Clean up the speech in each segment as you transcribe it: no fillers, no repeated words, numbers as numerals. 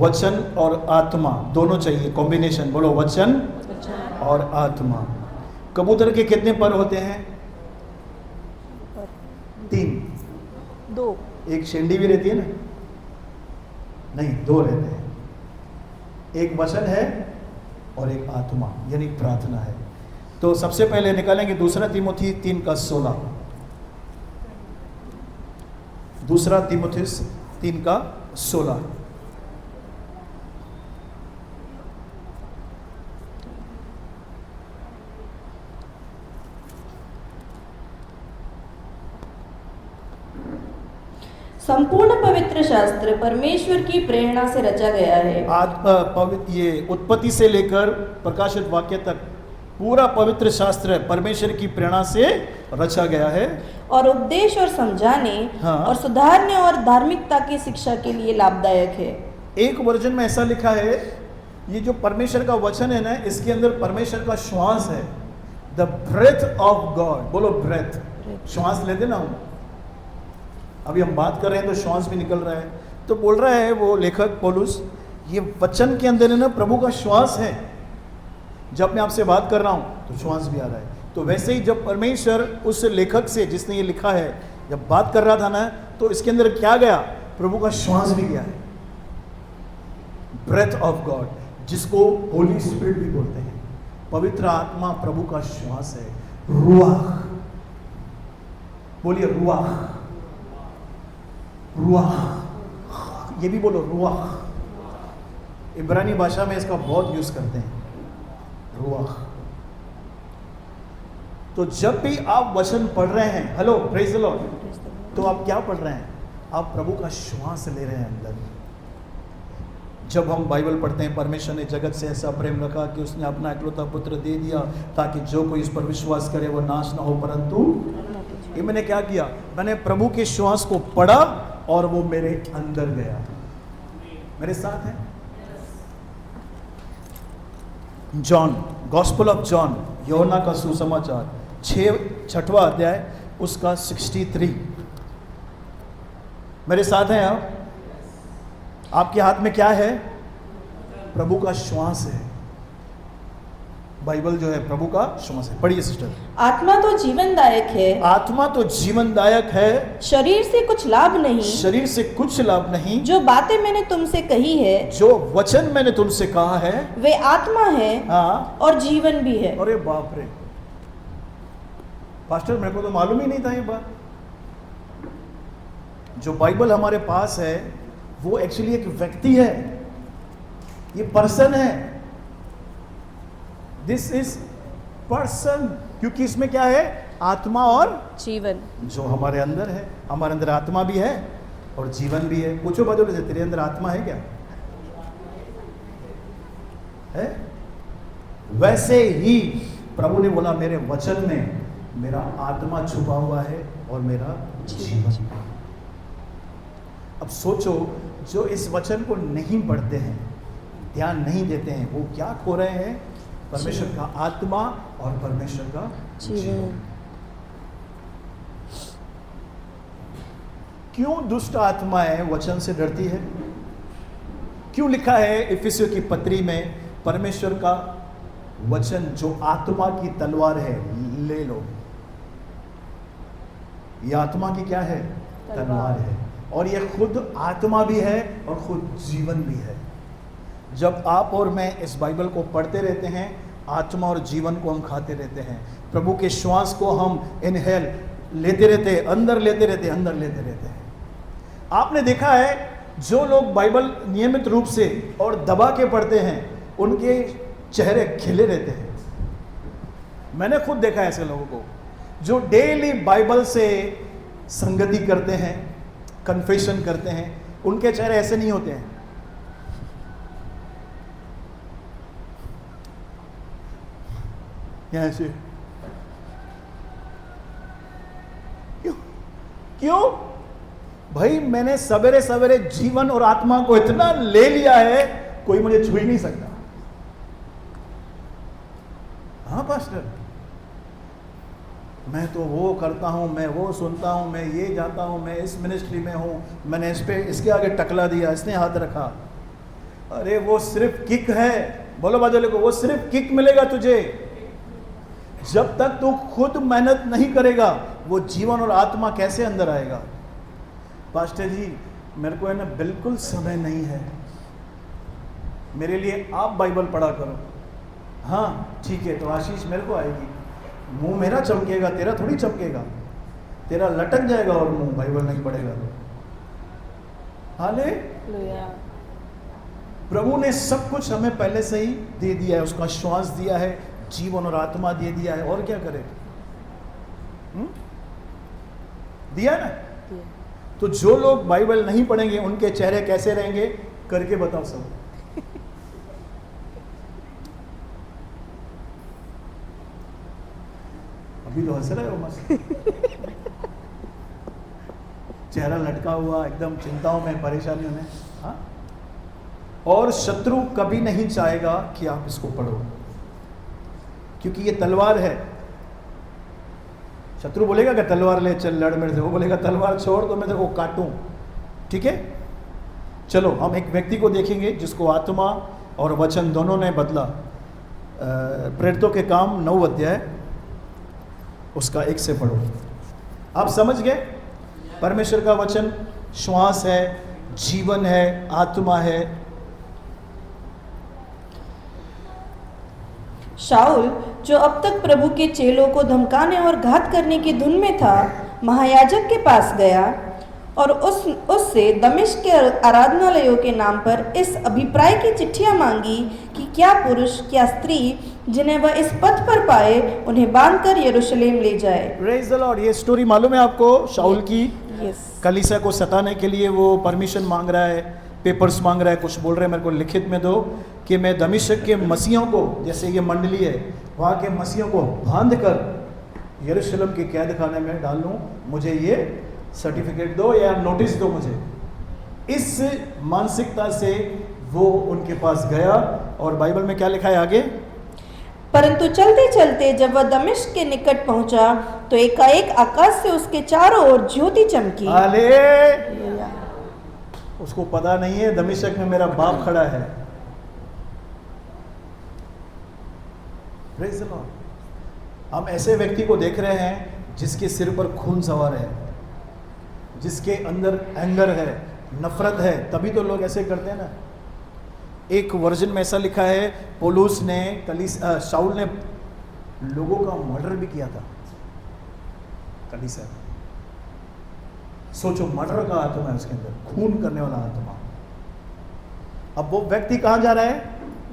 वचन और आत्मा दोनों चाहिए, कॉम्बिनेशन। बोलो वचन और आत्मा। कबूतर के कितने पर होते हैं? 3, 2, एक शेंडी भी रहती है ना? नहीं, 2 रहते हैं। एक वचन है और एक आत्मा यानी प्रार्थना है। तो सबसे पहले निकालेंगे 2 तीमुथी 3:16। 2 तीमुथी 3:16। संपूर्ण पवित्र शास्त्र परमेश्वर की प्रेरणा से रचा गया है। ये उत्पत्ति से लेकर प्रकाशित वाक्य तक पूरा पवित्र शास्त्र परमेश्वर की प्रेरणा से रचा गया है और उपदेश और समझाने हाँ। और सुधारने और धार्मिकता की शिक्षा के लिए लाभदायक है। एक वर्जन में ऐसा लिखा है, ये जो परमेश्वर का वचन है ना, इसके अंदर परमेश्वर का श्वास है, द ब्रेथ ऑफ गॉड। बोलो ब्रेथ। श्वास लेते ना हम, अभी हम बात कर रहे हैं तो श्वास भी निकल रहा है। तो बोल रहा है वो लेखक पौलुस, ये वचन के अंदर है ना प्रभु का श्वास है। जब मैं आपसे बात कर रहा हूं तो श्वास भी आ रहा है। तो वैसे ही जब परमेश्वर उस लेखक से जिसने ये लिखा है जब बात कर रहा था ना, तो इसके अंदर क्या गया? प्रभु का श्वास भी गया है, ब्रेथ ऑफ गॉड, जिसको होली स्पिरिट भी बोलते हैं। पवित्र आत्मा प्रभु का श्वास है, रुआह। बोलिए रुआह। रुआह, ये भी बोलो रुआह। इब्रानी भाषा में इसका बहुत यूज करते हैं, रुआह। तो जब भी आप वचन पढ़ रहे हैं, हेलो प्रेज द लॉर्ड, तो आप क्या पढ़ रहे हैं? आप प्रभु का श्वास ले रहे हैं अंदर। जब हम बाइबल पढ़ते हैं, परमेश्वर ने जगत से ऐसा प्रेम रखा कि उसने अपना इकलौता पुत्र दे दिया ताकि जो कोई इस पर विश्वास करे वो नाश ना हो परंतु। ये मैंने क्या किया? मैंने प्रभु के श्वास को पढ़ा और वो मेरे अंदर गया। मेरे साथ है जॉन, गॉस्पेल ऑफ जॉन, यूहन्ना का सुसमाचार 6वां अध्याय उसका 63। मेरे साथ हैं आप? आपके हाथ में क्या है? प्रभु का श्वास है। बाइबल जो है प्रभु का श्वास है। पढ़िए सिस्टर। आत्मा तो जीवनदायक है, आत्मा तो जीवनदायक है, शरीर से कुछ लाभ नहीं। शरीर से कुछ लाभ नहीं। जो बातें मैंने तुमसे कही है, जो वचन मैंने तुमसे कहा है, वे आत्मा है हाँ, और जीवन भी है। अरे बाप रे पास्टर, मेरे को तो मालूम ही नहीं था ये बात। जो बाइबल हमारे पास है वो एक्चुअली एक व्यक्ति है, ये पर्सन है। दिस इज पर्सन, क्योंकि इसमें क्या है? आत्मा और जीवन। जो हमारे अंदर है, हमारे अंदर आत्मा भी है और जीवन भी है। पूछो बाजू से, तेरे अंदर आत्मा है क्या? है? वैसे ही प्रभु ने बोला मेरे वचन में मेरा आत्मा छुपा हुआ है और मेरा जीवन। अब सोचो, जो इस वचन को नहीं पढ़ते हैं, ध्यान नहीं देते हैं, वो क्या खो रहे हैं? परमेश्वर का आत्मा और परमेश्वर का जीवन। क्यों दुष्ट आत्माएं वचन से डरती है? क्यों लिखा है इफिसियों की पत्री में, परमेश्वर का वचन जो आत्मा की तलवार है ले लो। यह आत्मा की क्या है? तलवार है। और यह खुद आत्मा भी है और खुद जीवन भी है। जब आप और मैं इस बाइबल को पढ़ते रहते हैं, आत्मा और जीवन को हम खाते रहते हैं। प्रभु के श्वास को हम इनहेल लेते रहते हैं, अंदर लेते रहते हैं, अंदर लेते रहते हैं। आपने देखा है जो लोग बाइबल नियमित रूप से और दबा के पढ़ते हैं, उनके चेहरे खिले रहते हैं। मैंने खुद देखा है ऐसे लोगों को जो डेली बाइबल से संगति करते हैं, कन्फेशन करते हैं, उनके चेहरे ऐसे नहीं होते हैं। यहाँ से क्यों भाई? मैंने सवेरे सवेरे जीवन और आत्मा को इतना ले लिया है, कोई मुझे छू ही नहीं सकता। हाँ पास्टर, मैं तो वो करता हूं, मैं वो सुनता हूं, मैं ये जाता हूं, मैं इस मिनिस्ट्री में हूं, मैंने इस पे इसके आगे टकला दिया, इसने हाथ रखा। अरे वो सिर्फ किक है। बोलो बाजू वाले को, वो सिर्फ किक मिलेगा तुझे। जब तक तू खुद मेहनत नहीं करेगा वो जीवन और आत्मा कैसे अंदर आएगा? पास्टर जी मेरे को है ना बिल्कुल समय नहीं है, मेरे लिए आप बाइबल पढ़ा करो। हाँ ठीक है, तो आशीष मेरे को आएगी, मुंह मेरा चमकेगा, तेरा थोड़ी चमकेगा, तेरा लटक जाएगा और मुंह बाइबल नहीं पढ़ेगा तो। हालेलुया। प्रभु ने सब कुछ हमें पहले से ही दे दिया है, उसका श्वास दिया है, जीवन और आत्मा दे दिया है, और क्या करे? दिया ना? तो जो लोग बाइबल नहीं पढ़ेंगे उनके चेहरे कैसे रहेंगे? करके बताओ सब। अभी तो हंस रहे हो मस्त। चेहरा लटका हुआ, एकदम चिंताओं में, परेशानियों में। हाँ? और शत्रु कभी नहीं चाहेगा कि आप इसको पढ़ो, क्योंकि ये तलवार है। शत्रु बोलेगा कि तलवार ले चल लड़ मेरे से, वो बोलेगा तलवार छोड़ तो मैं तेरे को काटूं। ठीक है, चलो हम एक व्यक्ति को देखेंगे जिसको आत्मा और वचन दोनों ने बदला। प्रेरितों के काम 9 अध्याय उसका 1 से पढ़ो। आप समझ गए? परमेश्वर का वचन श्वास है, जीवन है, आत्मा है। शाऊल जो अब तक प्रभु के चेलों को धमकाने और घात करने की धुन में था, महायाजक के पास गया और उससे दमिश्क के आराधनालयों के नाम पर इस अभिप्राय की चिट्ठियां मांगी कि क्या पुरुष क्या स्त्री जिन्हें वह इस पथ पर पाए उन्हें बांधकर यरूशलेम ले जाए। Praise the Lord. ये स्टोरी मालूम है आपको? शाऊल की कलीसिया को सताने के लिए वो परमिशन मांग रहा है, पेपर्स मांग रहा है, कुछ बोल रहे हैं मेरे को लिखित में दो कि मैं दमिश्क के मसीहों को, जैसे ये मंडली है वहाँ के मसीहों को बांध कर यरूशलेम के कैद खाने में डाल लूँ, मुझे ये सर्टिफिकेट दो या नोटिस दो मुझे। इस मानसिकता से वो उनके पास गया। और बाइबल में क्या लिखा है आगे? परंतु चलते चलते जब वह दमिश्क के निकट पहुंचा तो एकाएक आकाश से उसके चारों ओर ज्योति चमकी। हालेलुया। उसको पता नहीं है दमिश्क में मेरा बाप खड़ा है। Praise the Lord. हम ऐसे व्यक्ति को देख रहे हैं जिसके सिर पर खून सवार है, जिसके अंदर एंगर है, नफरत है, तभी तो लोग ऐसे करते हैं ना। एक वर्जन में ऐसा लिखा है, पौलुस ने शाऊल ने लोगों का मर्डर भी किया था कलीसिया में। सोचो, मर्डर का आत्मा है उसके अंदर, खून करने वाला आत्मा। अब वो व्यक्ति कहाँ जा रहा है?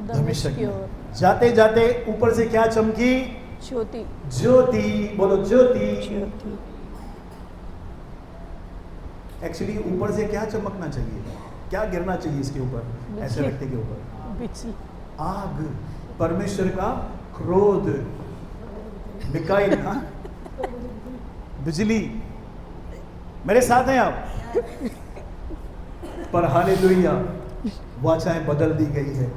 दमिश्क की ओर। जाते जाते ऊपर से क्या चमकी? ज्योति। ज्योति, बोलो ज्योति। एक्चुअली ऊपर से क्या चमकना चाहिए, क्या गिरना चाहिए इसके ऊपर, ऐसे व्यक्ति के ऊपर? आग, परमेश्वर का क्रोध, मिकाइल, बिजली। मेरे साथ हैं आप? पर हालेलुया, वाचाएं बदल दी गई है।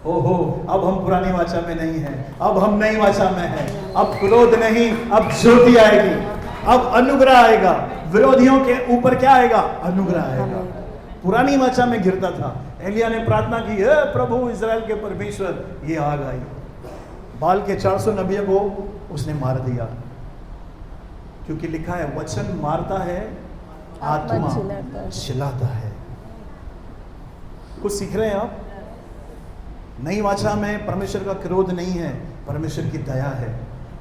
ओहो, अब हम पुरानी वाचा में नहीं हैं, अब हम नई वाचा में हैं। अब क्रोध नहीं, अब ज्योति आएगी, अब अनुग्रह आएगा। विरोधियों के ऊपर क्या आएगा? अनुग्रह आएगा। पुरानी वाचा में गिरता था। एलिया ने प्रार्थना की, हे प्रभु इजराइल के परमेश्वर, ये आग आई, बाल के 400 नबियों को उसने मार दिया। क्योंकि लिखा है वचन मारता है, आत्मा जिलाता है। कुछ सीख रहे हैं आप? नई वाचा में परमेश्वर का क्रोध नहीं है, परमेश्वर की दया है,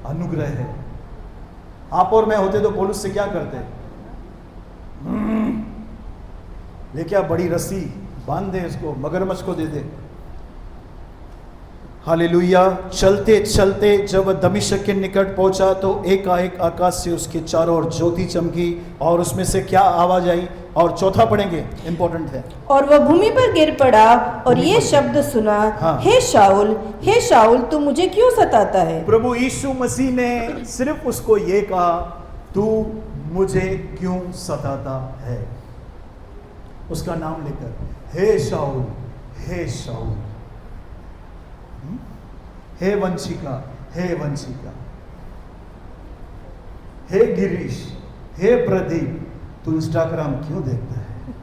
अनुग्रह है। आप और मैं होते तो पौलुस से क्या करते? ले क्या बड़ी रस्सी बांध दे, इसको मगरमच्छ को दे दे। हालेलुया। चलते चलते जब वह दमिश्क के निकट पहुंचा तो एकाएक आकाश से उसके चारों ओर ज्योति चमकी और उसमें से क्या आवाज आई? और चौथा पढ़ेंगे, इंपॉर्टेंट है। और वह भूमि पर गिर पड़ा और ये शब्द सुना, हाँ। हे शाऊल तू मुझे क्यों सताता है? प्रभु यीशु मसीह ने सिर्फ उसको ये कहा, तू मुझे क्यों सताता है? उसका नाम लेकर, हे शाऊल, हे शाऊल, हे वंशिका, हे वंशिका, हे गिरीश, हे प्रदीप, तू इंस्टाग्राम क्यों देखता है?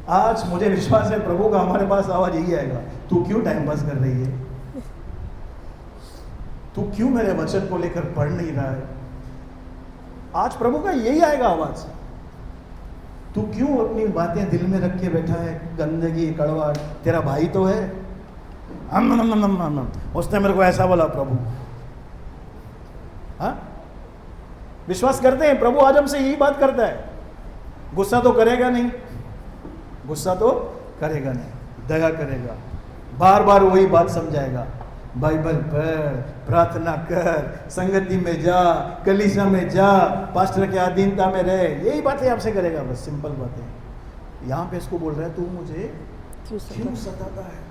आज मुझे विश्वास है प्रभु का हमारे पास आवाज यही आएगा, तू क्यों टाइम पास कर रही है? तू क्यों मेरे वचन को लेकर पढ़ नहीं रहा है? आज प्रभु का यही आएगा आवाज। तू क्यों अपनी बातें दिल में रख के बैठा है? गंदगी, कड़वाहट, तेरा भाई तो है। उसने मेरे को ऐसा बोला प्रभु। हाँ, विश्वास करते हैं प्रभु आज हमसे यही बात करता है। गुस्सा तो करेगा नहीं, गुस्सा तो करेगा नहीं, दया करेगा, बार बार वही बात समझाएगा। बाइबल पढ़, प्रार्थना कर, संगति में जा, कलीसिया में जा, पास्टर के अधीनता में रहे, यही बातें आपसे करेगा। बस सिंपल बातें। यहाँ पे इसको बोल रहा है, तू मुझे क्यों सताता है?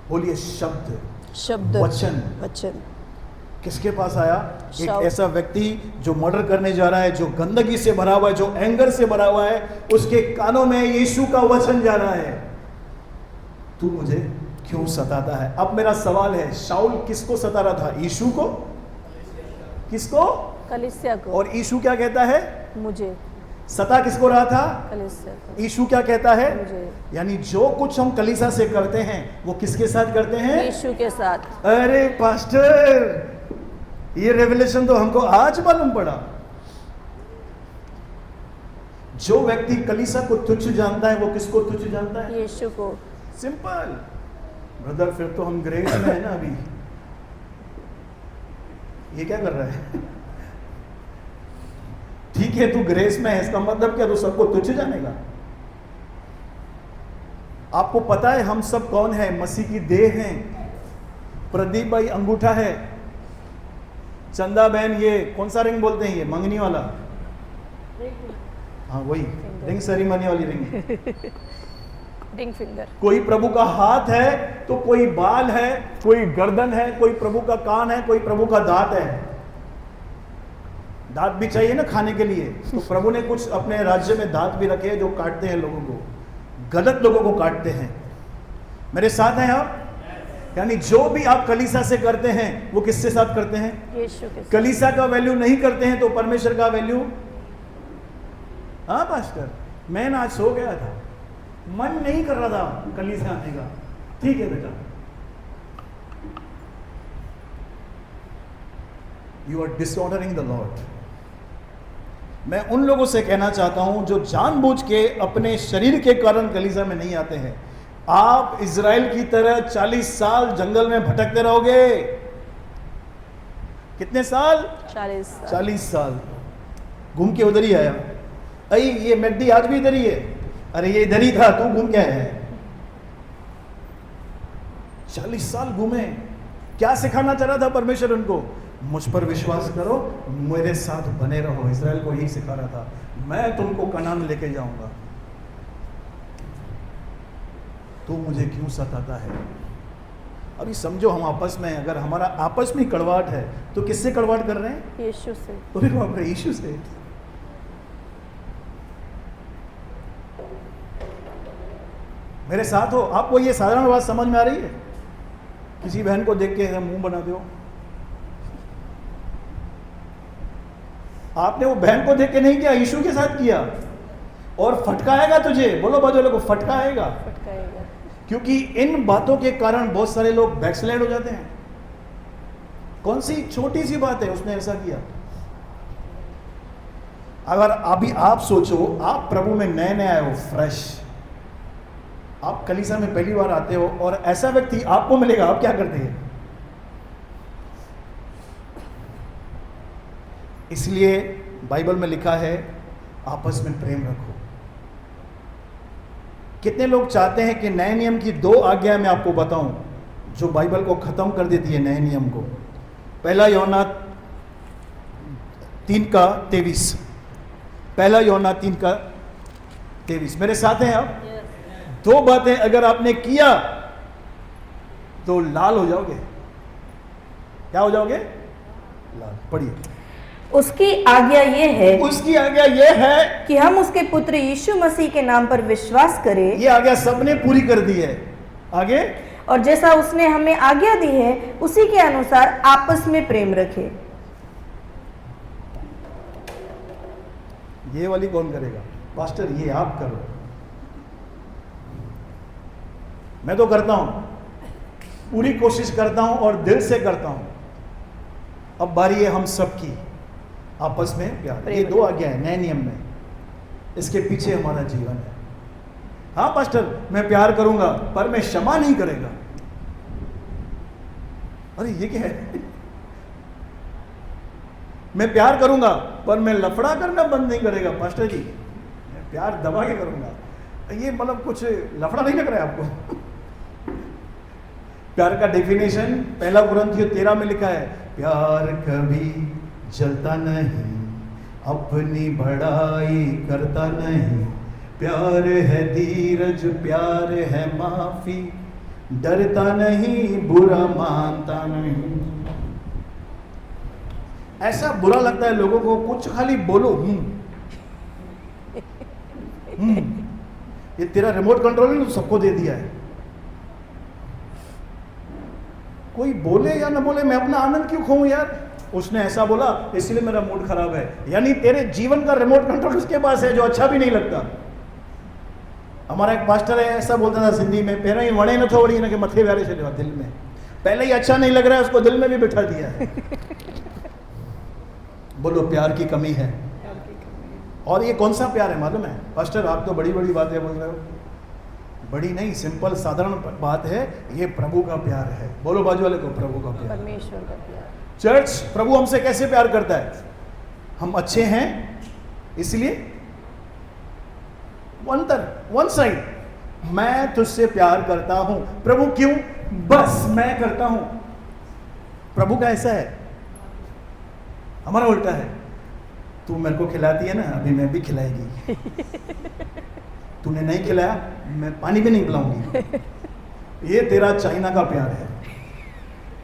बोलिए शब्द, शब्द, वचन। वचन किसके पास आया? एक शाऊल। ऐसा व्यक्ति जो मर्डर करने जा रहा है, जो गंदगी से भरा हुआ है, जो एंगर से भरा हुआ है, उसके कानों में यीशु का वचन जा रहा है, तू मुझे क्यों सताता है? अब मेरा सवाल है, शाऊल किसको सता रहा था? यीशु को? किसको? कलीसिया को। और यीशु क्या कहता है? मुझे। सता किसको रहा था? कलीसिया को। यीशु क्या कहता है? मुझे। यानी जो कुछ हम कलीसिया से करते हैं वो किसके साथ करते हैं? यीशु के साथ। अरे पास्टर, ये रेवलेशन तो हमको आज मालूम पड़ा। जो व्यक्ति कलीसिया को तुच्छ जानता है वो किसको तुच्छ जानता है? यीशु को। सिंपल। ब्रदर फिर तो हम ग्रेस में है ना अभी। ये क्या कर रहा है? ठीक है तू ग्रेस में है, इसका मतलब क्या तू सबको तुच्छ जानेगा? आपको पता है हम सब कौन है? मसीह की देह हैं। प्रदीप भाई अंगूठा है, चंदा बहन ये कौन सा रिंग बोलते हैं, ये मंगनी वाला, हाँ वही रिंग सेरेमनी वाली रिंग, रिंग फिंगर। कोई प्रभु का हाथ है तो कोई बाल है, कोई गर्दन है, कोई प्रभु का कान है, कोई प्रभु का दांत है। दांत भी चाहिए ना खाने के लिए, तो प्रभु ने कुछ अपने राज्य में दांत भी रखे हैं जो काटते हैं लोगों को, गलत लोगों को काटते हैं। मेरे साथ हैं आप? यानी जो भी आप कलीसिया से करते हैं वो किससे साथ करते हैं? यीशु के साथ। कलीसिया का वैल्यू नहीं करते हैं तो परमेश्वर का वैल्यू? हाँ पास्टर, मैं ना आज सो गया था, मन नहीं कर रहा था कलीसिया आने का। ठीक है बेटा, यू आर डिसऑनरिंग द लॉर्ड। मैं उन लोगों से कहना चाहता हूं जो जानबूझ के अपने शरीर के कारण कलीसिया में नहीं आते हैं। आप इजराइल की तरह 40 साल जंगल में भटकते रहोगे। कितने साल? 40 साल। घूम के उधर ही आया, अरे ये मैडी आज भी इधर ही है, अरे ये इधर ही था, तू घूम के आया है। 40 साल घूमे। क्या सिखाना चाह रहा था परमेश्वर उनको? मुझ पर विश्वास करो, मेरे साथ बने रहो। इजराइल को यही सिखा रहा था, मैं तुमको कनान लेके जाऊंगा। तू मुझे क्यों सताता है? अभी समझो हम आपस में, अगर हमारा आपस में कड़वाहट है तो किससे कड़वाहट कर रहे हैं? यीशु से। अरे बाप रे, यीशु से। मेरे साथ हो? आपको ये साधारण बात समझ में आ रही है? किसी बहन को देख के मुंह बनाते हो। आपने वो बहन को देख के नहीं किया, यीशु के साथ किया, और फटकाएगा तुझे। बोलो बाजू वाले को, फटकाएगा। फटकाएगा। क्योंकि इन बातों के कारण बहुत सारे लोग बैकस्लाइड हो जाते हैं। कौन सी छोटी सी बात है, उसने ऐसा किया। अगर अभी आप सोचो, आप प्रभु में नए नए आए हो, फ्रेश, आप कलीसिया में पहली बार आते हो और ऐसा व्यक्ति आपको मिलेगा, आप क्या करते हैं? इसलिए बाइबल में लिखा है आपस में प्रेम रखो। कितने लोग चाहते हैं कि नए नियम की 2 आज्ञा मैं आपको बताऊं जो बाइबल को खत्म कर देती है, नए नियम को। पहला यूहन्ना 3:23, पहला यूहन्ना 3:23। मेरे साथ हैं आप? 2 बातें अगर आपने किया तो लाल हो जाओगे। क्या हो जाओगे? लाल। पढ़िए। उसकी आज्ञा ये है, उसकी आज्ञा ये है कि हम उसके पुत्र यीशु मसीह के नाम पर विश्वास करें। ये आज्ञा सबने पूरी कर दी है। आगे, और जैसा उसने हमें आज्ञा दी है उसी के अनुसार आपस में प्रेम रखें। ये वाली कौन करेगा? पास्टर ये आप करो। मैं तो करता हूं, पूरी कोशिश करता हूं और दिल से करता हूं। अब बारी है हम सबकी आपस में प्यार। ये 2 आज्ञा है नए नियम में, इसके पीछे हमारा जीवन है। हाँ पास्टर, मैं प्यार करूंगा पर मैं क्षमा नहीं करेगा। अरे ये क्या है? मैं प्यार करूंगा पर मैं लफड़ा करना बंद नहीं करेगा। पास्टर जी, मैं प्यार दबा के करूंगा, ये मतलब कुछ लफड़ा नहीं लग रहा है आपको? प्यार का डेफिनेशन 1 कुरिन्थियों 13 में लिखा है, प्यार कभी जलता नहीं, अपनी बड़ाई करता नहीं, प्यार है धीरज, प्यार है माफी, डरता नहीं, बुरा मानता नहीं। ऐसा बुरा लगता है लोगों को, कुछ खाली बोलो ये तेरा रिमोट कंट्रोल है, सबको दे दिया है। कोई बोले या ना बोले, मैं अपना आनंद क्यों खोऊं यार? उसने ऐसा बोला इसलिए मेरा मूड खराब है, यानी तेरे जीवन का रिमोट कंट्रोल उसके पास है, जो अच्छा भी नहीं लगता। हमारा एक पास्टर है, ऐसा बोलता था सिंधी में, पहले ही वणे न थोड़ी ना कि मथे व्यारे से दिल में, पहले ही अच्छा नहीं लग रहा है, उसको दिल में भी बिठा दिया है। बोलो प्यार की कमी है। और ये कौन सा प्यार है मालूम है? पास्टर आप तो बड़ी बड़ी बातें बोल रहे हो। बड़ी नहीं, सिंपल साधारण बात है, ये प्रभु का प्यार है। बोलो बाजू वाले को, प्रभु का प्यार, परमेश्वर का प्यार। चर्च, प्रभु हमसे कैसे प्यार करता है? हम अच्छे हैं इसलिए वन साइड, मैं तुझसे प्यार करता हूं। प्रभु क्यों? बस मैं करता हूं। प्रभु का ऐसा है, हमारा उल्टा है, तू मेरे को खिलाती है ना, अभी मैं भी खिलाएगी। तूने नहीं खिलाया, मैं पानी भी नहीं पिलाऊंगी। ये तेरा चाइना का प्यार है,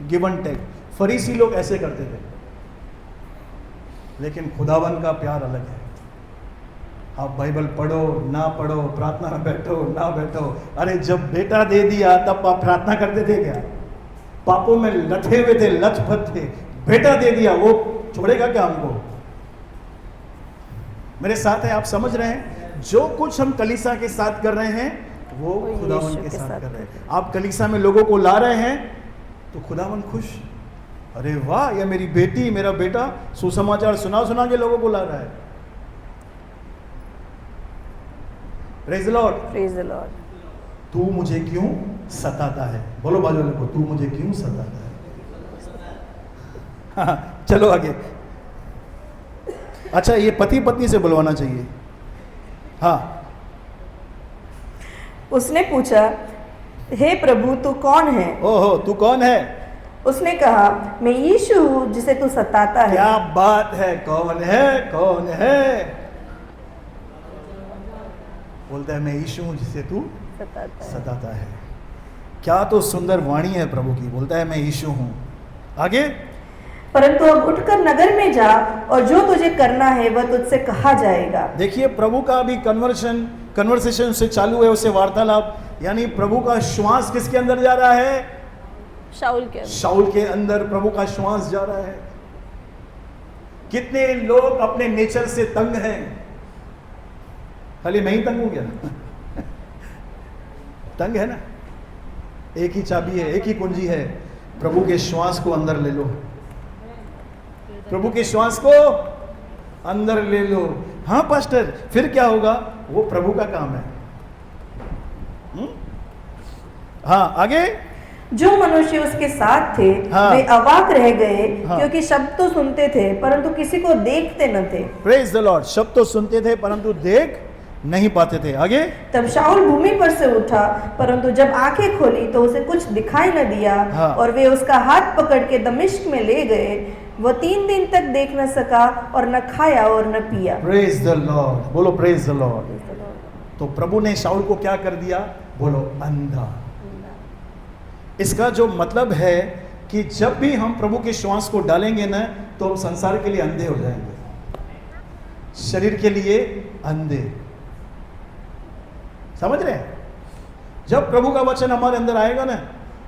गिव एंड टेक। फरीसी लोग ऐसे करते थे, लेकिन खुदावन का प्यार अलग है। आप बाइबल पढ़ो ना पढ़ो, प्रार्थना में बैठो ना बैठो, अरे जब बेटा दे दिया तब आप प्रार्थना करते थे क्या? पापों में लथे हुए थे, लथपथ थे, बेटा दे दिया, वो छोड़ेगा क्या हमको? मेरे साथ है, आप समझ रहे हैं? जो कुछ हम कलीसिया के साथ कर रहे हैं वो खुदावन के साथ कर रहे हैं। आप कलीसिया में लोगों को ला रहे हैं तो खुदावन खुश, अरे वाह, ये मेरी बेटी, मेरा बेटा सुसमाचार सुना सुना के लोगों को ला रहा है। Praise the Lord, praise the Lord. तू मुझे क्यों सताता है? बोलो बाजू वाले को, तू मुझे क्यों सताता है? हाँ, चलो आगे। अच्छा, ये पति पत्नी से बुलवाना चाहिए। हाँ, उसने पूछा, हे प्रभु तू कौन है? ओहो, तू कौन है? उसने कहा, मैं यीशु हूँ जिसे तू सताता है। क्या बात है, कौन है? कौन है? बोलता है मैं यीशु हूँ जिसे तू सताता है। क्या तो सुंदर वाणी है प्रभु की। बोलता है मैं यीशु हूँ। आगे, परंतु अब उठकर नगर में जा और जो तुझे करना है वह तुझसे कहा जाएगा। देखिए, प्रभु का अभी कन्वर्सेशन से चालू है, उससे वार्तालाप, यानी प्रभु का श्वास किसके अंदर जा रहा है? शाऊल के अंदर प्रभु का श्वास जा रहा है। कितने लोग अपने नेचर से तंग हैं। खाली मैं ही तंग हूं क्या? तंग है ना। एक ही चाबी है, एक ही कुंजी है, प्रभु के श्वास को अंदर ले लो, प्रभु के श्वास को अंदर ले लो। हाँ पास्टर, फिर क्या होगा? वो प्रभु का काम है। हाँ, आगे। जो मनुष्य उसके साथ थे वे अवाक रह गए, क्योंकि शब्द तो सुनते थे परंतु किसी को देखते न थे। Praise the Lord. शब्द तो सुनते थे परंतु देख नहीं पाते थे। आगे। तब शाऊल भूमि पर से उठा, परंतु जब आंखें खोली तो उसे कुछ दिखाई न दिया। और वे उसका हाथ पकड़ के दमिश्क में ले गए। वो 3 दिन तक देख न सका और न खाया और न पिया। Praise the Lord. बोलो प्रेज द लॉर्ड। तो प्रभु ने शाऊल को क्या कर दिया? बोलो अंधा। इसका जो मतलब है कि जब भी हम प्रभु के श्वास को डालेंगे ना, तो हम संसार के लिए अंधे हो जाएंगे, शरीर के लिए अंधे। समझ रहे हैं? जब प्रभु का वचन हमारे अंदर आएगा ना,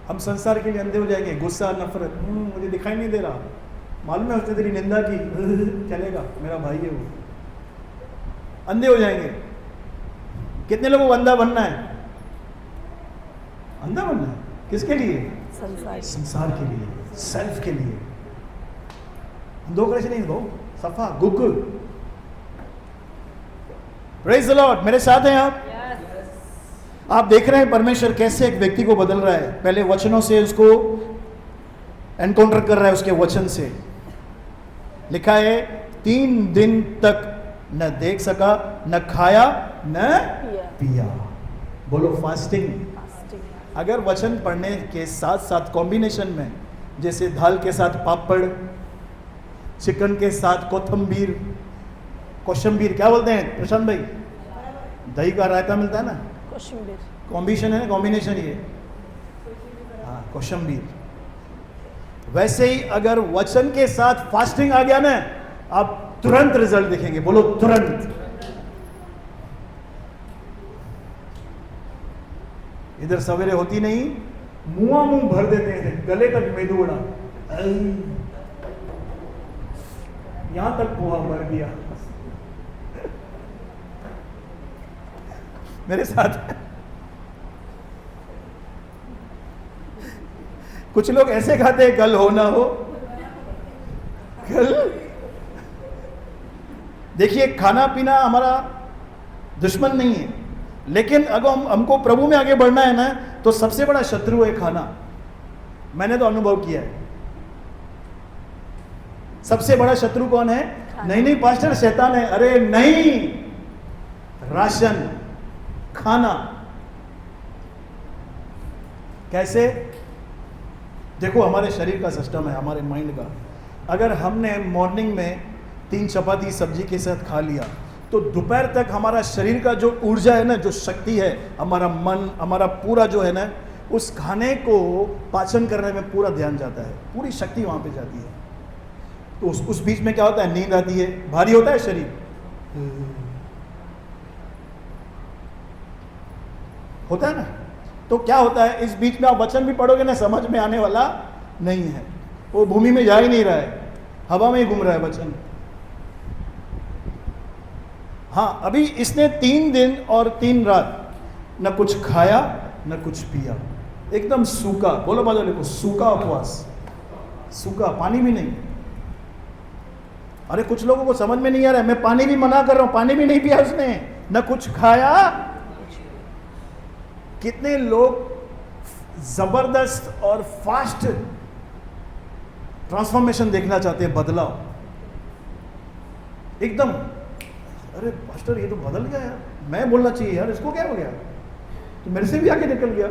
हम संसार के लिए अंधे हो जाएंगे। गुस्सा, नफरत, मुझे दिखाई नहीं दे रहा, मालूम है उसने तेरी निंदा की, चलेगा, मेरा भाई है वो। अंधे हो जाएंगे। कितने लोगों को अंधा बनना है? अंधा बनना है किसके लिए? संसार संसार के लिए, सेल्फ के लिए। अंधों का नहीं दो, सफा गुगल। Praise the Lord. मेरे साथ हैं आप? आप देख रहे हैं परमेश्वर कैसे एक व्यक्ति को बदल रहा है। पहले वचनों से उसको एनकाउंटर कर रहा है, उसके वचन से। लिखा है 3 दिन तक न देख सका, न खाया, न पिया। बोलो फास्टिंग। अगर वचन पढ़ने के साथ साथ कॉम्बिनेशन में, जैसे दाल के साथ पापड़, चिकन के साथ कोथंबीर, कोशंबीर क्या बोलते हैं प्रशांत भाई? दही का रायता मिलता है ना, कॉम्बिनेशन है ना, कॉम्बिनेशन ये, हाँ कोशंबीर। वैसे ही अगर वचन के साथ फास्टिंग आ गया ना, आप तुरंत रिजल्ट देखेंगे। बोलो तुरंत। इधर सवेरे होती नहीं, मुंह भर देते हैं, गले तक मेदू उड़ा, यहां तक पोहा भर दिया। मेरे साथ कुछ लोग ऐसे खाते हैं, कल हो ना हो कल। देखिए, खाना पीना हमारा दुश्मन नहीं है, लेकिन अगर हमको प्रभु में आगे बढ़ना है ना, तो सबसे बड़ा शत्रु है खाना। मैंने तो अनुभव किया है। सबसे बड़ा शत्रु कौन है? नहीं पास्टर, शैतान है। अरे नहीं, राशन, खाना। कैसे? देखो, हमारे शरीर का सिस्टम है, हमारे माइंड का। अगर हमने मॉर्निंग में 3 चपाती सब्जी के साथ खा लिया, तो दोपहर तक हमारा शरीर का जो ऊर्जा है ना, जो शक्ति है, हमारा मन, हमारा पूरा जो है ना, उस खाने को पाचन करने में पूरा ध्यान जाता है, पूरी शक्ति वहां पे जाती है। तो उस बीच में क्या होता है? नींद आती है, भारी होता है शरीर, होता है ना। तो क्या होता है, इस बीच में आप वचन भी पढ़ोगे ना, समझ में आने वाला नहीं है। वो भूमि में जा ही नहीं रहा है, हवा में ही घूम रहा है वचन। हाँ, अभी इसने 3 दिन और 3 रात न कुछ खाया न कुछ पिया, एकदम सूखा। बोलो बाजू लिखो, सूखा उपवास, सूखा, पानी भी नहीं। अरे कुछ लोगों को समझ में नहीं आ रहा है, मैं पानी भी मना कर रहा हूं, पानी भी नहीं पिया उसने, न कुछ खाया। कितने लोग जबरदस्त और फास्ट ट्रांसफॉर्मेशन देखना चाहते हैं, बदलाव एकदम। अरे पास्टर, ये तो बदल गया यार, मैं बोलना चाहिए यार, इसको क्या हो गया? तो मेरे से भी आगे निकल गया।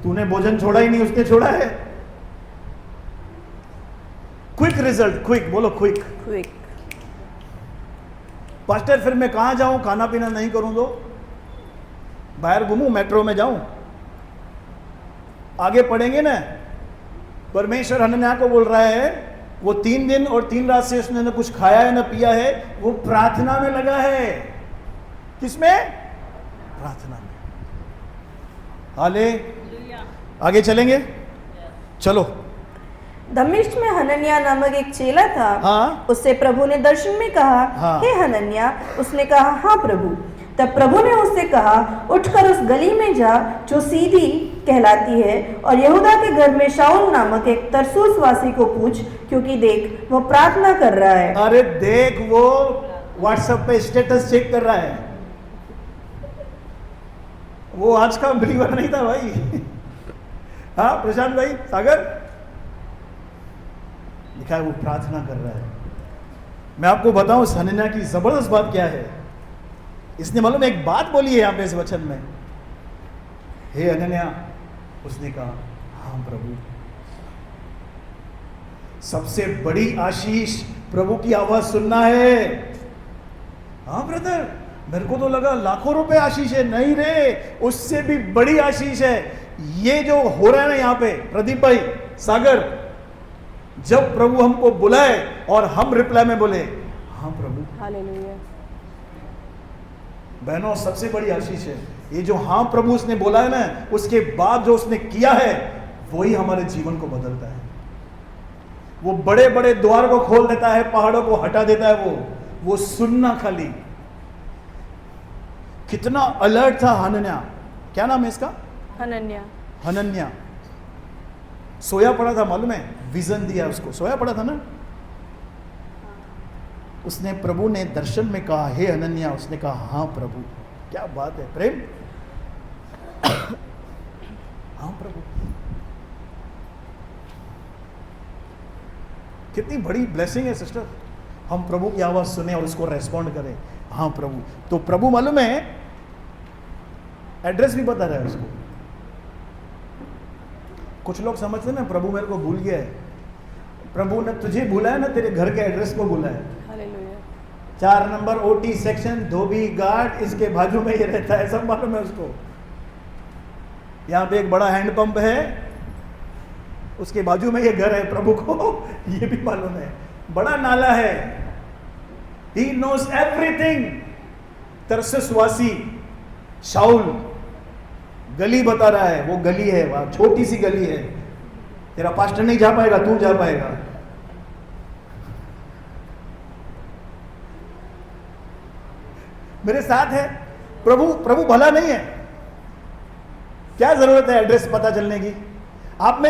तूने भोजन छोड़ा ही नहीं, उसने छोड़ा है। क्विक रिजल्ट, क्विक, बोलो क्विक। पास्टर, फिर मैं कहां जाऊं? खाना पीना नहीं करूं तो बाहर घूमूं, मेट्रो में जाऊं? आगे पढ़ेंगे ना, परमेश्वर हनन्याह को बोल रहा है, वो 3 दिन और 3 रात से उसने न कुछ खाया है न पिया है, वो प्रार्थना में लगा है। किसमें? प्रार्थना में। हाले आगे चलेंगे, चलो। दमिश्क में हनन्याह नामक एक चेला था। हाँ। उससे प्रभु ने दर्शन में कहा, हाँ। हे हनन्याह। उसने कहा, हाँ प्रभु। तब प्रभु ने उससे कहा, उठकर उस गली में जा जो सीधी कहलाती है, और यहूदा के घर में शाऊल नामक एक तरसुस वासी को पूछ, क्योंकि देख वो प्रार्थना कर रहा है। अरे देख, वो व्हाट्सएप पे स्टेटस चेक कर रहा है। वो आज का बिलीवर नहीं था भाई। हाँ प्रशांत भाई, सागर, लिखा है वो प्रार्थना कर रहा है। मैं आपको बताऊं इस हनन्याह की जबरदस्त बात क्या है। इसने मालूम एक बात बोली है यहां पे इस वचन में, हे हनन्याह। उसने कहा, हाँ प्रभु। सबसे बड़ी आशीष प्रभु की आवाज सुनना है। हाँ ब्रदर, मेरे को तो लगा लाखों रुपए आशीष है। नहीं रे, उससे भी बड़ी आशीष है। ये जो हो रहा है ना यहाँ पे, प्रदीप भाई, सागर, जब प्रभु हमको बुलाए और हम रिप्लाई में बोले, हाँ प्रभु, हालेलुया। बहनों, सबसे बड़ी आशीष है ये जो हाँ प्रभु उसने बोला है ना, उसके बाद जो उसने किया है, वही हमारे जीवन को बदलता है। वो बड़े बड़े द्वार को खोल देता है, पहाड़ों को हटा देता है। वो सुनना खाली। कितना अलर्ट था हनन्याह। क्या नाम है इसका? हनन्याह। हनन्या सोया पड़ा था, मालूम है, विजन दिया उसको, सोया पड़ा था ना। उसने, प्रभु ने दर्शन में कहा हे हनन्या, उसने कहा हाँ प्रभु। क्या बात है प्रेम, हाँ प्रभु। कितनी बड़ी ब्लेसिंग है सिस्टर, हम प्रभु की आवाज सुने और उसको रेस्पॉन्ड करें, हाँ प्रभु। तो प्रभु मालूम है एड्रेस भी बता रहा है उसको। कुछ लोग समझते ना प्रभु मेरे को भूल गया है, प्रभु ने तुझे भूला है ना, तेरे घर के एड्रेस को भूला है। 4 नंबर ओटी सेक्शन धोबी घाट, इसके बाजू में ये रहता है, सब मालूम है उसको। यहाँ पे एक बड़ा हैंडपंप है, उसके बाजू में ये घर है, प्रभु को ये भी मालूम है। बड़ा नाला है, He knows everything। तरससवासी शाउल गली बता रहा है, वो गली है, वहां छोटी सी गली है, तेरा पास्टर नहीं जा पाएगा, तू जा पाएगा। मेरे साथ है प्रभु, प्रभु भला नहीं है, क्या जरूरत है एड्रेस पता चलने की। आप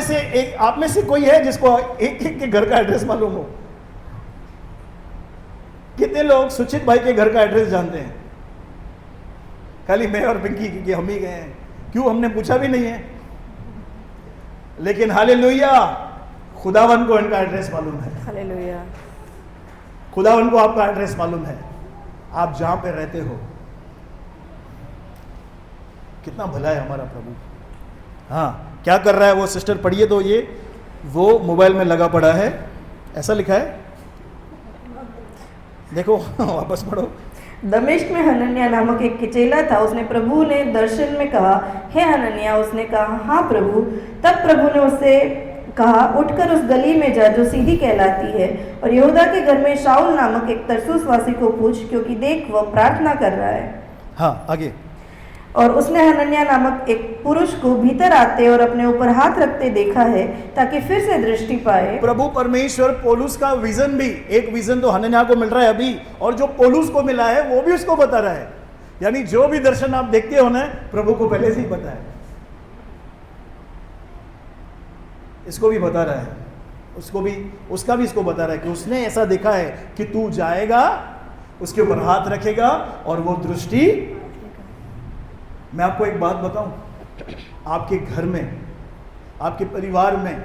में से कोई है जिसको एक के घर का एड्रेस मालूम हो? कितने लोग सुचित भाई के घर का एड्रेस जानते हैं? खाली मैं और पिंकी, क्योंकि हम ही गए हैं, क्यों हमने पूछा भी नहीं है। लेकिन हालेलुया, खुदावन को इनका एड्रेस मालूम है। हालेलुया, खुदावन को आपका एड्रेस मालूम है, आप जहां पे रहते हो। कितना भला है हमारा प्रभु। हाँ, क्या कर रहा है वो सिस्टर, पढ़िए तो ये, वो मोबाइल में लगा पड़ा है, ऐसा लिखा है, देखो वापस पढ़ो। दमिश्क में हनन्या नामक एक चेला था, उसने प्रभु ने दर्शन में कहा हे हनन्या, उसने कहा हाँ प्रभु। तब प्रभु ने उससे कहा उठकर उस गली में जा जो सीधी कहलाती है, और यहूदा के घर में शाऊल नामक एक तरसुसवासी को पूछ, क्योंकि देख वह प्रार्थना कर रहा है। हाँ आगे। और उसने हनन्या नामक एक पुरुष को भीतर आते और अपने ऊपर हाथ रखते देखा है, ताकि फिर से दृष्टि पाए। प्रभु परमेश्वर पौलुस का विजन भी, एक विजन तो हनन्या को मिल रहा है अभी, और जो पौलुस को मिला है वो भी उसको बता रहा है। यानी जो भी दर्शन आप देखते हो ना, प्रभु को पहले से ही पता है, इसको भी बता रहा है, उसको भी, उसका भी इसको बता रहा है कि उसने ऐसा देखा है कि तू जाएगा, उसके ऊपर हाथ रखेगा और वो दृष्टि। मैं आपको एक बात बताऊं, आपके घर में, आपके परिवार में,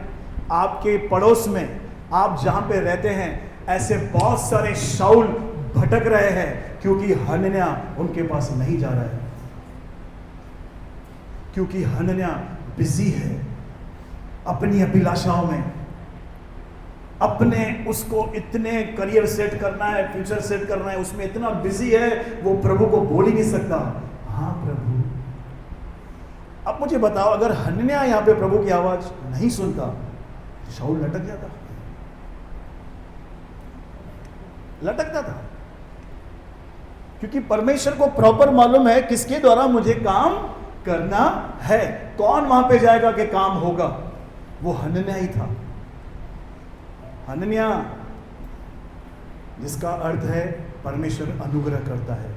आपके पड़ोस में, आप जहां पे रहते हैं, ऐसे बहुत सारे शाऊल भटक रहे हैं, क्योंकि हनन्या उनके पास नहीं जा रहा है, क्योंकि हनन्या बिजी है अपनी अभिलाषाओं में, अपने उसको इतने करियर सेट करना है, फ्यूचर सेट करना है, उसमें इतना बिजी है, वो प्रभु को बोल ही नहीं सकता हाँ प्रभु। अब मुझे बताओ, अगर हनन्या यहां पे प्रभु की आवाज नहीं सुनता, शाऊल लटकता था, क्योंकि परमेश्वर को प्रॉपर मालूम है किसके द्वारा मुझे काम करना है, कौन वहां पे जाएगा कि काम होगा। वो हनन्या ही था, हनन्या जिसका अर्थ है परमेश्वर अनुग्रह करता है।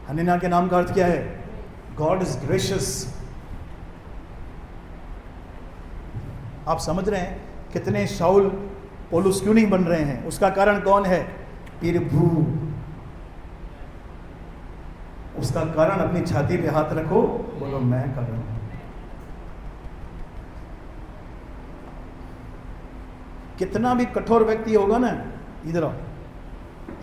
हनन्या के नाम का अर्थ क्या है? God is gracious. आप समझ रहे हैं कितने शाऊल पौलुस क्यों नहीं बन रहे हैं? उसका कारण कौन है? प्रभु। उसका कारण अपनी छाती पे हाथ रखो, बोलो मैं कर रहा हूं। कितना भी कठोर व्यक्ति होगा ना, इधर आओ,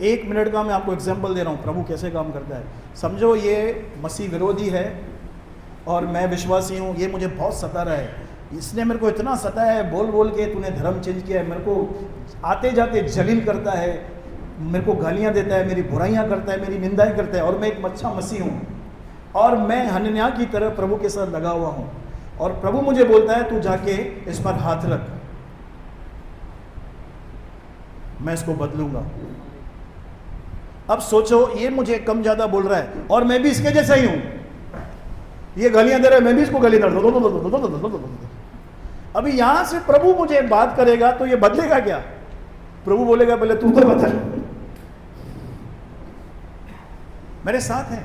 1 मिनट का मैं आपको एग्जांपल दे रहा हूँ प्रभु कैसे काम करता है। समझो ये मसीह विरोधी है और मैं विश्वासी हूँ, ये मुझे बहुत सता रहा है, इसने मेरे को इतना सताया है, बोल बोल के तूने धर्म चेंज किया है, मेरे को आते जाते जलील करता है, मेरे को गालियाँ देता है, मेरी बुराइयाँ करता है, मेरी निंदाएं करता है, और मैं एक अच्छा मसीह हूँ और मैं हनन्या की तरह प्रभु के साथ लगा हुआ हूँ, और प्रभु मुझे बोलता है तू जाके इस पर हाथ रख, मैं इसको बदलूंगा। अब सोचो ये मुझे कम ज्यादा बोल रहा है और मैं भी इसके जैसा ही हूं, ये गालियां दे रहा है, मैं भी इसको गाली दे रहा हूं। अभी यहां से प्रभु मुझे बात करेगा तो ये बदलेगा क्या? प्रभु बोलेगा पहले तू तो बदल। मेरे साथ है।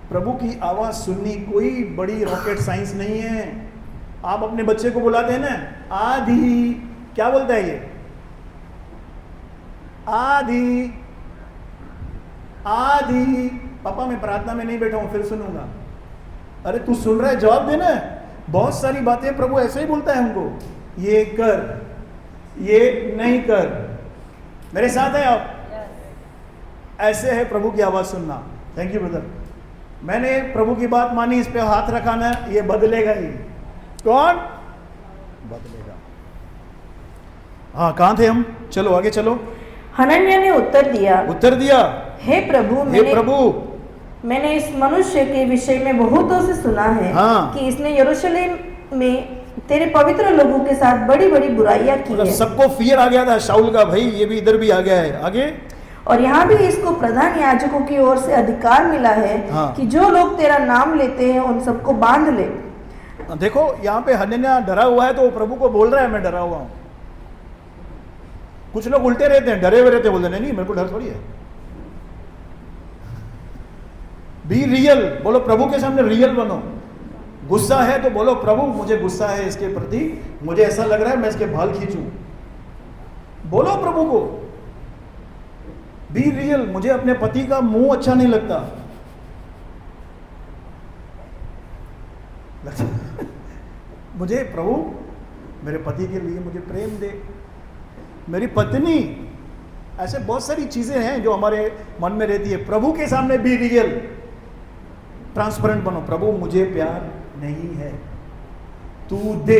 प्रभु की आवाज सुननी कोई बड़ी रॉकेट साइंस नहीं है। आप अपने बच्चे को बुलाते हैं ना, आधी, क्या बोलता है ये? आधी आधी। पापा मैं प्रार्थना में नहीं बैठा हूं, फिर सुनूंगा। अरे तू सुन रहा है, जवाब देना। बहुत सारी बातें प्रभु ऐसे ही बोलता है हमको, ये कर, ये नहीं कर। मेरे साथ है आप? ऐसे है प्रभु की आवाज सुनना। Thank you brother. मैंने प्रभु की बात मानी, इस पे हाथ रखा ना, ये बदलेगा ही। कौन बदलेगा? हाँ, कहां थे हम? चलो आगे चलो। हनन्याह ने उत्तर दिया, हे प्रभु, मैंने इस मनुष्य के विषय में बहुतों से सुना है कि इसने यरूशलेम में तेरे पवित्र लोगों के साथ बड़ी बड़ी बुराइयां की है। सबको फियर आ गया था शाऊल का, भाई ये भी इधर भी आ गया है। आगे, और यहाँ भी इसको प्रधान याजकों की ओर से अधिकार मिला है कि जो लोग तेरा नाम लेते हैं उन सबको बांध ले। देखो यहाँ पे हनन्याह डरा हुआ है, तो वो प्रभु को बोल रहा है मैं डरा हुआ हूं। कुछ लोग उल्टे रहते हैं, डरे हुए रहते, बोलते नहीं मेरे को डर थोड़ी है। बी रियल, बोलो प्रभु के सामने रियल बनो। गुस्सा है तो बोलो प्रभु मुझे गुस्सा है इसके प्रति, मुझे ऐसा लग रहा है मैं इसके बाल खींचूं। बोलो प्रभु को, बी रियल। मुझे अपने पति का मुंह अच्छा नहीं लगता। मुझे प्रभु मेरे पति के लिए मुझे प्रेम दे, मेरी पत्नी, ऐसे बहुत सारी चीजें हैं जो हमारे मन में रहती है। प्रभु के सामने बी रियल, ट्रांसपेरेंट बनो। प्रभु मुझे प्यार नहीं है, तू दे।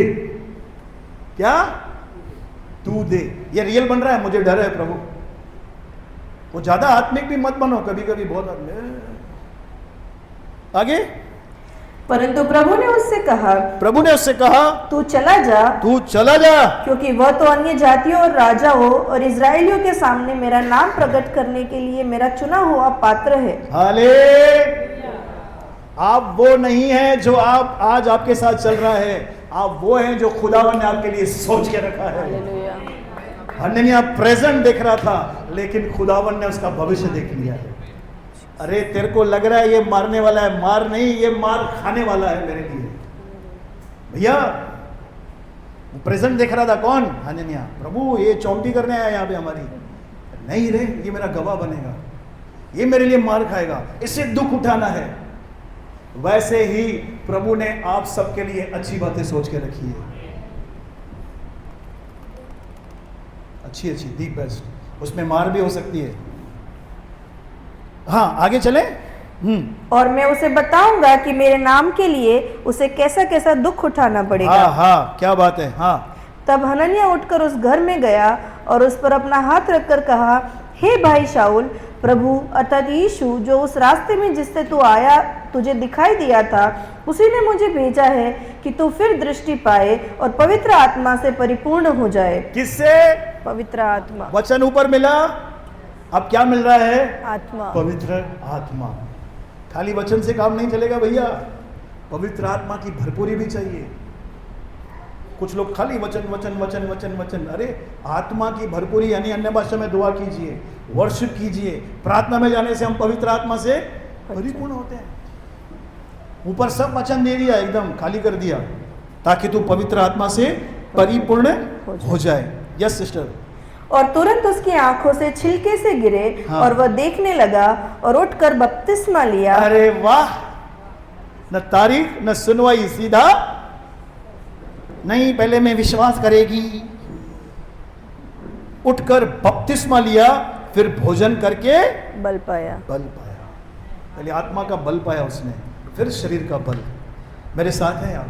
क्या? तू दे। ये रियल बन रहा है, मुझे डर है प्रभु। वो ज्यादा आत्मिक भी मत बनो, कभी कभी बहुत। आगे, परंतु प्रभु ने उससे कहा, तू चला जा, क्योंकि वह तो अन्य जातियों और राजाओं और इजराइलियों के सामने मेरा नाम प्रकट करने के लिए मेरा चुना हुआ पात्र है। हाले, आप वो नहीं है जो आप आज आपके साथ चल रहा है, आप वो हैं जो खुदावन ने आपके लिए सोच के रखा है। हनन्याह प्रेजेंट देख रहा था, लेकिन खुदावन ने उसका भविष्य देख लिया है। अरे तेरे को लग रहा है ये मारने वाला है, मार नहीं, ये मार खाने वाला है मेरे लिए। भैया प्रेजेंट देख रहा था। कौन? हनन्याह। प्रभु ये चौंटी करने आया यहाँ पे हमारी, नहीं रे ये मेरा गवाह बनेगा, ये मेरे लिए मार खाएगा, इससे दुख उठाना है। वैसे ही प्रभु ने आप सबके लिए अच्छी बातें सोच के रखी है, अच्छी अच्छी, दी बेस्ट। उसमें मार भी हो सकती है। हाँ आगे चले। और मैं उसे बताऊंगा कि मेरे नाम के लिए उसे कैसा कैसा दुख उठाना पड़ेगा। हाँ, क्या बात है। हाँ, तब हनन्याह उठकर उस घर में गया और उस पर अपना हाथ रखकर कहा, हे भाई शाऊल, प्रभु अर्थात यीशु जो उस रास्ते में जिससे तू आया तुझे दिखाई दिया था, उसी ने मुझे भेजा है कि तू फिर दृष्टि पाए और पवित्र आत्मा से परिपूर्ण हो जाए। किससे? पवित्र आत्मा। वचन ऊपर मिला, अब क्या मिल रहा है? आत्मा, पवित्र आत्मा। खाली वचन से काम नहीं चलेगा भैया, पवित्र आत्मा की भरपूरी भी चाहिए। कुछ लोग खाली वचन वचन वचन वचन वचन, अरे आत्मा की भरपूरी यानी अन्य भाषा में दुआ कीजिए, वर्शिप कीजिए। प्रार्थना में जाने से हम पवित्र आत्मा से परिपूर्ण होते हैं। ऊपर सब वचन दे दिया, एकदम खाली कर दिया, ताकि तू पवित्र आत्मा से परिपूर्ण हो जाए। Yes sister. और तुरंत उसकी आंखों से छिलके से गिरे। हाँ। और वह देखने लगा और उठकर बपतिस्मा लिया। अरे वाह, न तारीफ न सुनवाई, सीधा नहीं, पहले मैं विश्वास करेगी, उठकर बपतिस्मा लिया, फिर भोजन करके बल पाया। पहले आत्मा का बल पाया उसने, फिर शरीर का बल। मेरे साथ हैं आप?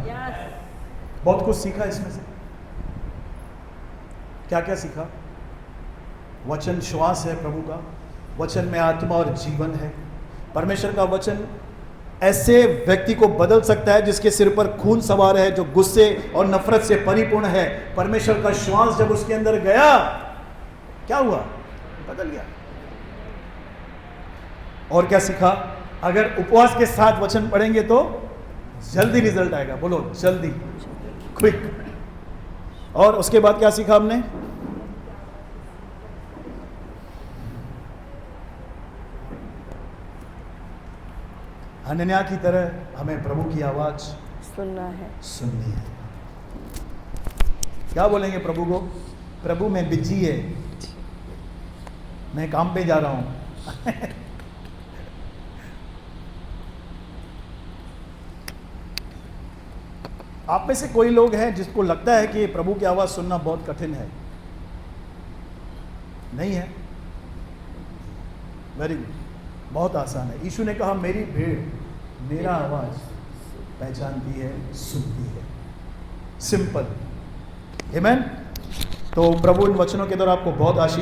बहुत कुछ सीखा इसमें से। क्या क्या सीखा? वचन श्वास है प्रभु का, वचन में आत्मा और जीवन है। परमेश्वर का वचन ऐसे व्यक्ति को बदल सकता है जिसके सिर पर खून सवार है, जो गुस्से और नफरत से परिपूर्ण है। परमेश्वर का श्वास जब उसके अंदर गया, क्या हुआ? बदल गया। और क्या सीखा? अगर उपवास के साथ वचन पढ़ेंगे तो जल्दी रिजल्ट आएगा। बोलो जल्दी, क्विक। और उसके बाद क्या सीखा हमने? हनन्याह की तरह हमें प्रभु की आवाज़ सुनना है। सुननी है। क्या बोलेंगे प्रभु को? प्रभु मैं बिजी है, मैं काम पे जा रहा हूं। आप में से कोई लोग हैं जिसको लगता है कि प्रभु की आवाज़ सुनना बहुत कठिन है? नहीं है? वेरी गुड, बहुत आसान है। यीशु ने कहा मेरी भीड़ मेरा आवाज़ पहचानती है, सुनती है। सिंपल। आमेन। तो प्रभु इन वचनों के द्वारा आपको बहुत आशीष